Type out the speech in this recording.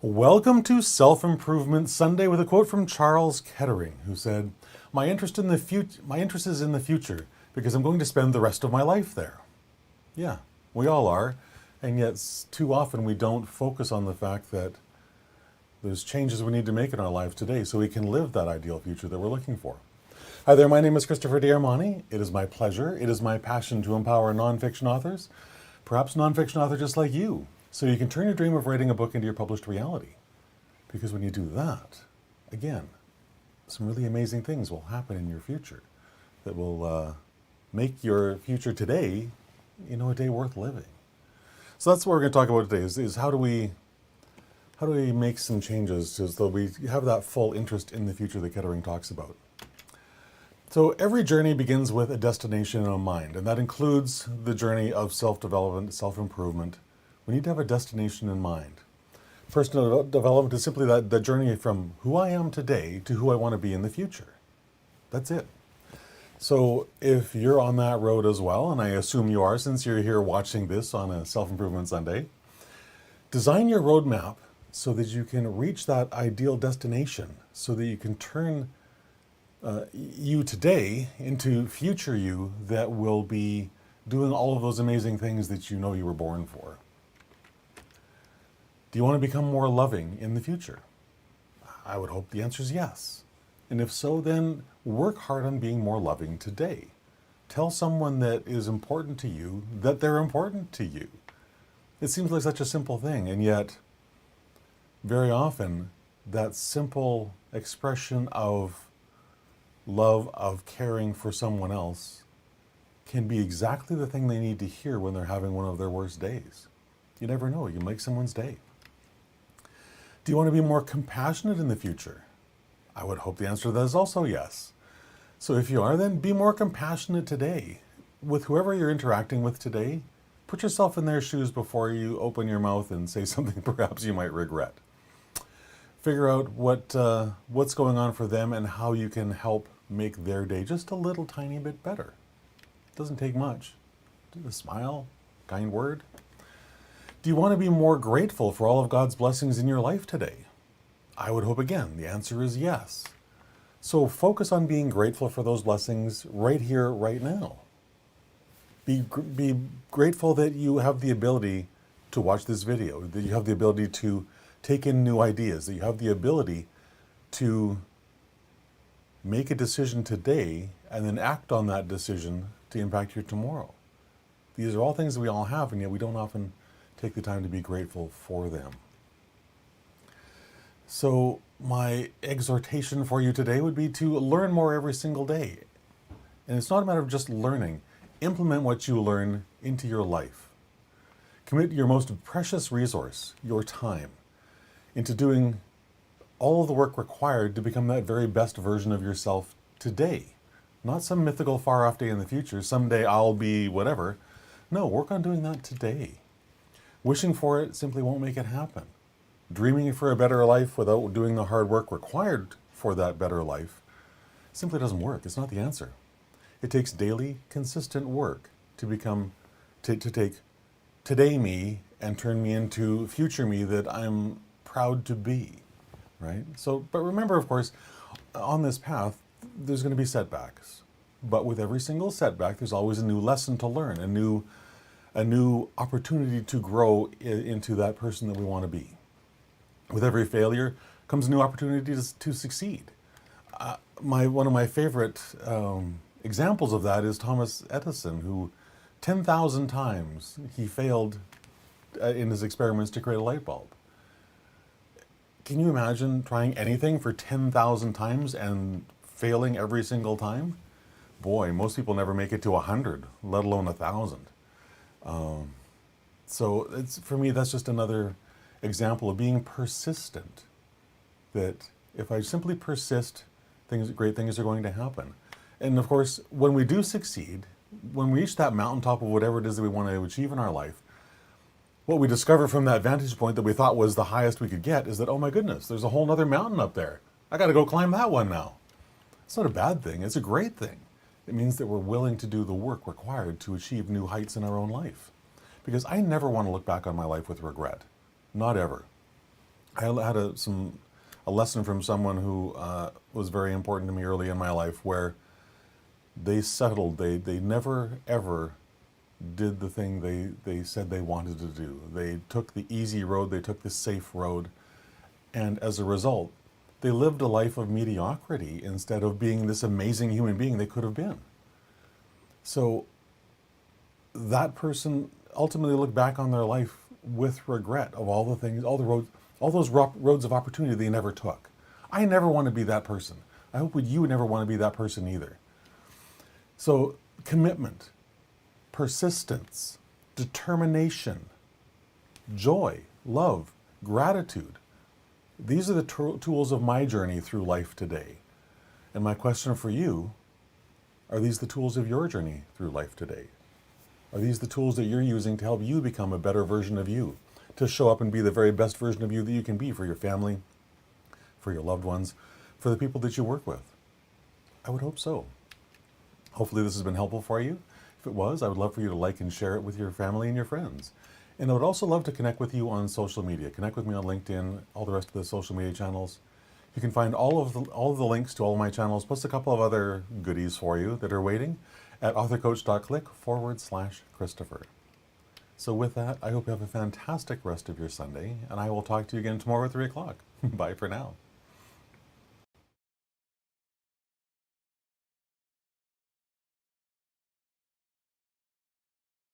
Welcome to Self-Improvement Sunday with a quote from Charles Kettering, who said, my interest is in the future because I'm going to spend the rest of my life there. Yeah, we all are. And yet too often we don't focus on the fact that there's changes we need to make in our lives today so we can live that ideal future that we're looking for. Hi there, my name is Christopher D'Armani. It is my pleasure, it is my passion to empower nonfiction authors, perhaps nonfiction authors just like you, so you can turn your dream of writing a book into your published reality. Because when you do that, again, some really amazing things will happen in your future that will make your future today, a day worth living. So that's what we're going to talk about today, is how do we make some changes so that we have that full interest in the future that Kettering talks about. So every journey begins with a destination in mind, and that includes the journey of self-development, self-improvement. We need to have a destination in mind. Personal development is simply the journey from who I am today to who I want to be in the future. That's it. So if you're on that road as well, and I assume you are since you're here watching this on a Self-Improvement Sunday, design your roadmap so that you can reach that ideal destination, so that you can turn you today into future you that will be doing all of those amazing things that you know you were born for. Do you want to become more loving in the future? I would hope the answer is yes. And if so, then work hard on being more loving today. Tell someone that is important to you that they're important to you. It seems like such a simple thing, and yet very often that simple expression of love, of caring for someone else, can be exactly the thing they need to hear when they're having one of their worst days. You never know, you make someone's day. Do you want to be more compassionate in the future? I would hope the answer to that is also yes. So if you are, then be more compassionate today. With whoever you're interacting with today, put yourself in their shoes before you open your mouth and say something perhaps you might regret. Figure out what's going on for them and how you can help make their day just a little tiny bit better. It doesn't take much. Just a smile, kind word. Do you want to be more grateful for all of God's blessings in your life today? I would hope again the answer is yes. So focus on being grateful for those blessings right here, right now. Be grateful that you have the ability to watch this video, that you have the ability to take in new ideas, that you have the ability to make a decision today and then act on that decision to impact your tomorrow. These are all things that we all have, and yet we don't often take the time to be grateful for them. So my exhortation for you today would be to learn more every single day. And it's not a matter of just learning. Implement what you learn into your life. Commit your most precious resource, your time, into doing all of the work required to become that very best version of yourself today. Not some mythical far-off day in the future, someday I'll be whatever. No, work on doing that today. Wishing for it simply won't make it happen. Dreaming for a better life without doing the hard work required for that better life simply doesn't work. It's not the answer. It takes daily, consistent work to take today me and turn me into future me that I'm proud to be, right? So, but remember, of course, on this path, there's going to be setbacks. But with every single setback, there's always a new lesson to learn, a new opportunity to grow into that person that we want to be. With every failure comes a new opportunity to succeed. One of my favorite examples of that is Thomas Edison, who 10,000 times he failed in his experiments to create a light bulb. Can you imagine trying anything for 10,000 times and failing every single time? Boy, most people never make it to 100, let alone 1,000. So for me, that's just another example of being persistent. That if I simply persist, great things are going to happen. And of course, when we do succeed, when we reach that mountaintop of whatever it is that we want to achieve in our life, what we discover from that vantage point that we thought was the highest we could get is that, oh my goodness, there's a whole other mountain up there. I got to go climb that one now. It's not a bad thing. It's a great thing. It means that we're willing to do the work required to achieve new heights in our own life. Because I never want to look back on my life with regret. Not ever. I had a lesson from someone who was very important to me early in my life, where they settled. They never ever did the thing they said they wanted to do. They took the easy road. They took the safe road, and as a result, they lived a life of mediocrity instead of being this amazing human being they could have been. So that person ultimately looked back on their life with regret of all the things, all the roads, all those roads of opportunity they never took. I never want to be that person. I hope you would never want to be that person either. So commitment, persistence, determination, joy, love, gratitude. These are the tools of my journey through life today. And my question for you, are these the tools of your journey through life today? Are these the tools that you're using to help you become a better version of you? To show up and be the very best version of you that you can be for your family, for your loved ones, for the people that you work with? I would hope so. Hopefully this has been helpful for you. If it was, I would love for you to like and share it with your family and your friends. And I would also love to connect with you on social media. Connect with me on LinkedIn, all the rest of the social media channels. You can find all of the links to all of my channels, plus a couple of other goodies for you that are waiting at authorcoach.click/Christopher. So with that, I hope you have a fantastic rest of your Sunday, and I will talk to you again tomorrow at 3 o'clock. Bye for now.